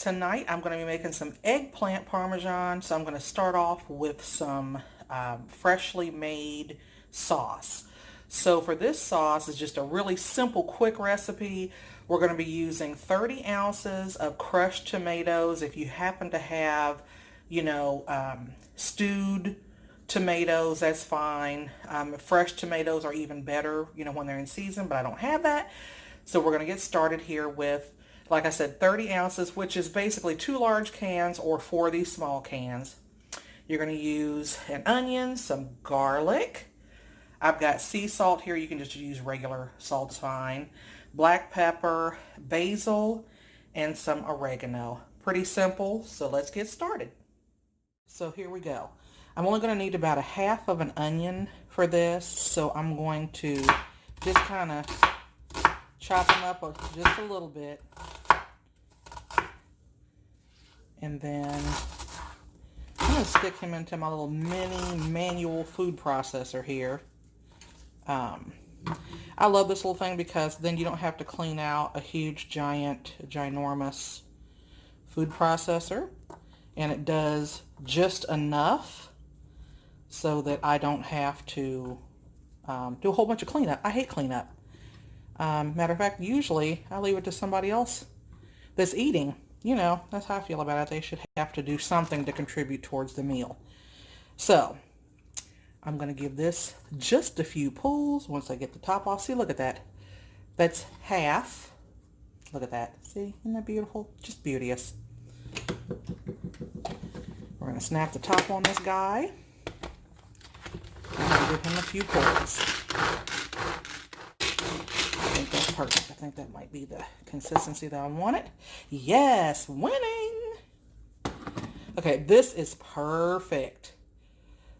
Tonight I'm going to be making some eggplant parmesan, so I'm going to start off with some freshly made sauce. So for this sauce, it's just a really simple, quick recipe. We're going to be using 30 ounces of crushed tomatoes. If you happen to have, stewed tomatoes, that's fine. Fresh tomatoes are even better, when they're in season, but I don't have that. So we're going to get started here with, like I said, 30 ounces, which is basically 2 large cans or 4 of these small cans. You're going to use an onion, some garlic. I've got sea salt here. You can just use regular salt, it's fine. Black pepper, basil, and some oregano. Pretty simple, so let's get started. So here we go. I'm only going to need about a half of an onion for this, so I'm going to just kind of chop them up just a little bit. And then I'm going to stick him into my little mini manual food processor here. I love this little thing because then you don't have to clean out a huge, ginormous food processor. And it does just enough so that I don't have to do a whole bunch of cleanup. I hate cleanup. Matter of fact, usually I leave it to somebody else that's eating. That's how I feel about it. They should have to do something to contribute towards the meal. So I'm going to give this just a few pulls once I get the top off. See, look at that. That's half. Look at that. See, isn't that beautiful? Just beauteous. We're going to snap the top on this guy. I'm going to give him a few pulls. I think that's perfect. I think that might be the consistency that I wanted. Yes, winning. Okay, this is perfect.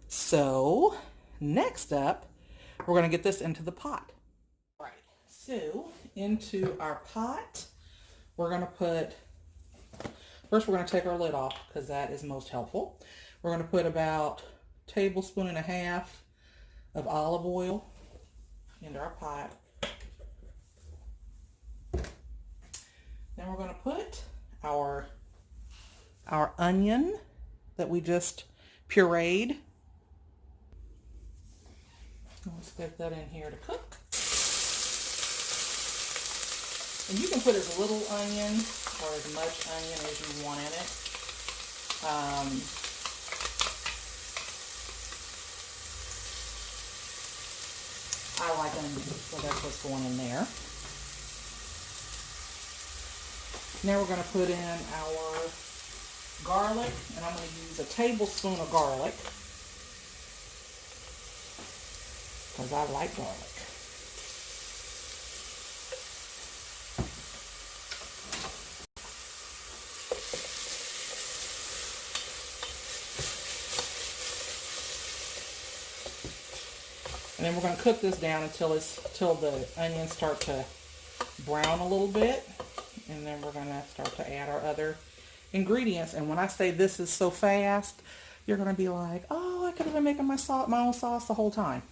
So next up, we're going to get this into the pot. All right, so into our pot, we're going to put, first we're going to take our lid off because that is most helpful. We're going to put about a tablespoon and a half of olive oil into our pot. Then we're going to put our onion that we just pureed. Let's get that in here to cook. And you can put as little onion or as much onion as you want in it. I like onion, so that's what's going in there. Now we're going to put in our garlic, and I'm going to use a tablespoon of garlic because I like garlic. And then we're going to cook this down until the onions start to brown a little bit. And then we're going to start to add our other ingredients. And when I say this is so fast, you're going to be like, oh, I could have been making my own sauce the whole time.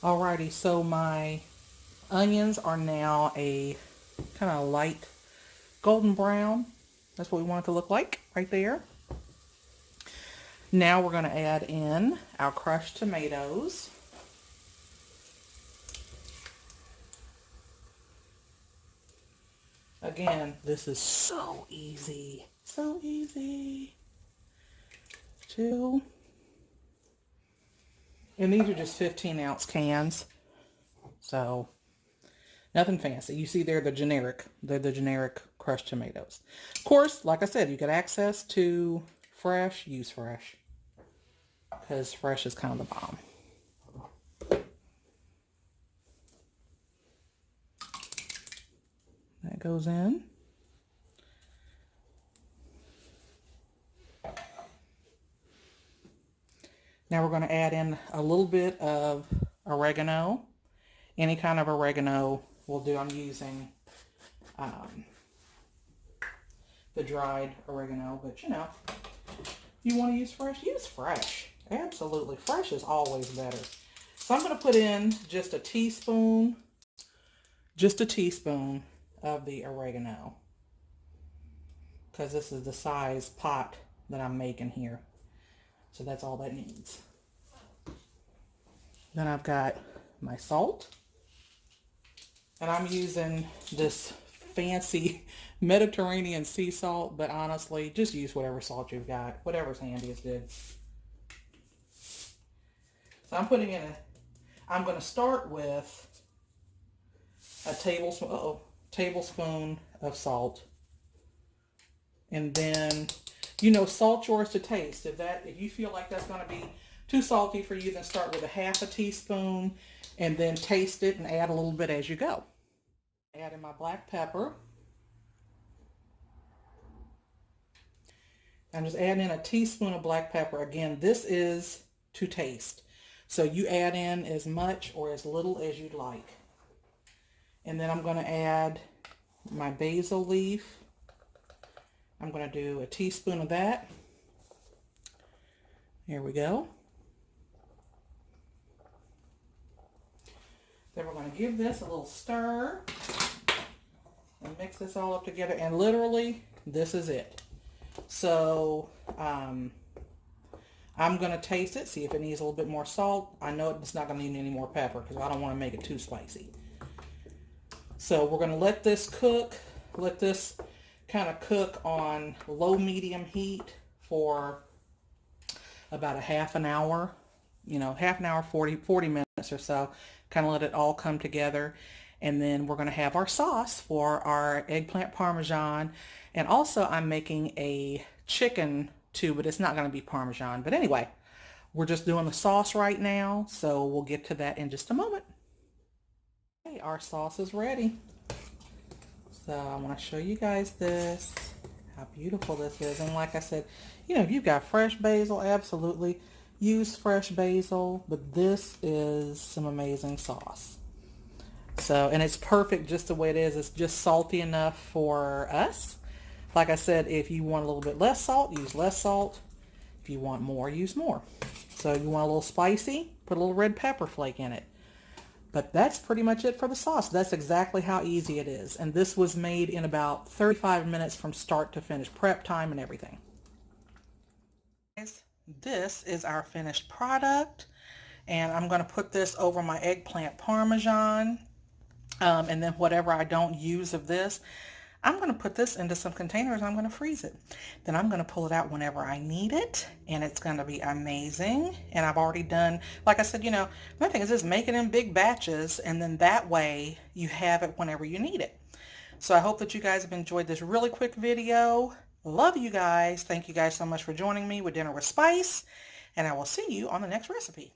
Alrighty, so my onions are now a kind of light golden brown. That's what we want it to look like right there. Now we're going to add in our crushed tomatoes. Again, this is so easy. So easy. 2. And these are just 15-ounce cans. So, nothing fancy. You see they're the generic crushed tomatoes. Of course, like I said, you get access to fresh, use fresh. Because fresh is kind of the bomb. That goes in. Now we're going to add in a little bit of oregano. Any kind of oregano will do. I'm using the dried oregano, but you want to use fresh. Absolutely. Fresh is always better. So I'm going to put in just a teaspoon of the oregano. because this is the size pot that I'm making here. So that's all that needs. Then I've got my salt. And I'm using this fancy Mediterranean sea salt, but honestly, just use whatever salt you've got. Whatever's handy is good. So I'm putting in I'm going to start with a tablespoon of salt. And then, you know, salt yours to taste. If you feel like that's going to be too salty for you, then start with a half a teaspoon and then taste it and add a little bit as you go. Add in my black pepper. I'm just adding in a teaspoon of black pepper. Again, this is to taste. So you add in as much or as little as you'd like. And then I'm going to add my basil leaf. I'm going to do a teaspoon of that. Here we go. Then we're going to give this a little stir and mix this all up together. And literally, this is it. So I'm going to taste it, see if it needs a little bit more salt. I know it's not going to need any more pepper because I don't want to make it too spicy. So we're going to let this cook, let this kind of cook on low medium heat for about a half an hour, you know, half an hour, 40 minutes or so. Kind of let it all come together. And then we're going to have our sauce for our eggplant parmesan. And also I'm making a chicken too, but it's not going to be parmesan. But anyway, we're just doing the sauce right now. So we'll get to that in just a moment. Okay, our sauce is ready. So I want to show you guys this, how beautiful this is. And like I said, you know, if you've got fresh basil, absolutely use fresh basil, but this is some amazing sauce. So, and it's perfect just the way it is. It's just salty enough for us. Like I said, if you want a little bit less salt, use less salt. If you want more, use more. So you want a little spicy, put a little red pepper flake in it. But that's pretty much it for the sauce. That's exactly how easy it is. And this was made in about 35 minutes from start to finish, prep time and everything. This is our finished product. And I'm going to put this over my eggplant parmesan. And then whatever I don't use of this, I'm going to put this into some containers. I'm going to freeze it. Then I'm going to pull it out whenever I need it. And it's going to be amazing. And I've already done, like I said, you know, my thing is just make it in big batches. And then that way you have it whenever you need it. So I hope that you guys have enjoyed this really quick video. Love you guys. Thank you guys so much for joining me with Dinner with Spice. And I will see you on the next recipe.